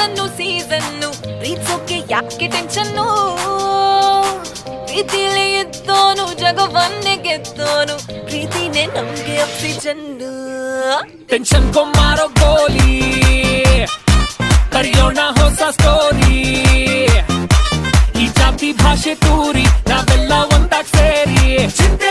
season ಪ್ರೀತಿಸೋಕೆ ಯಾಕೆ ಟೆನ್ಷನ್ನು ಪ್ರೀತಿಲಿ ಇದ್ದೋನು ಜಗವನ್ನೇ ಗೆದ್ದೋನು ಪ್ರೀತಿನೇ ನಮ್ಗೆ ಆಕ್ಸಿಜನ್ನು ಟೆನ್ಷನ್ ಮಾರೋ ಗೋಲಿ ಬರೆಯೋಣ ಹೊಸ ಸ್ಟೋರಿ ಈ ಜಾತಿ ಭಾಷೆ ತೂರಿ ನಾವೆಲ್ಲ ಒಂದಾಗ್ ಸೇರಿ ಚಿಂತೆ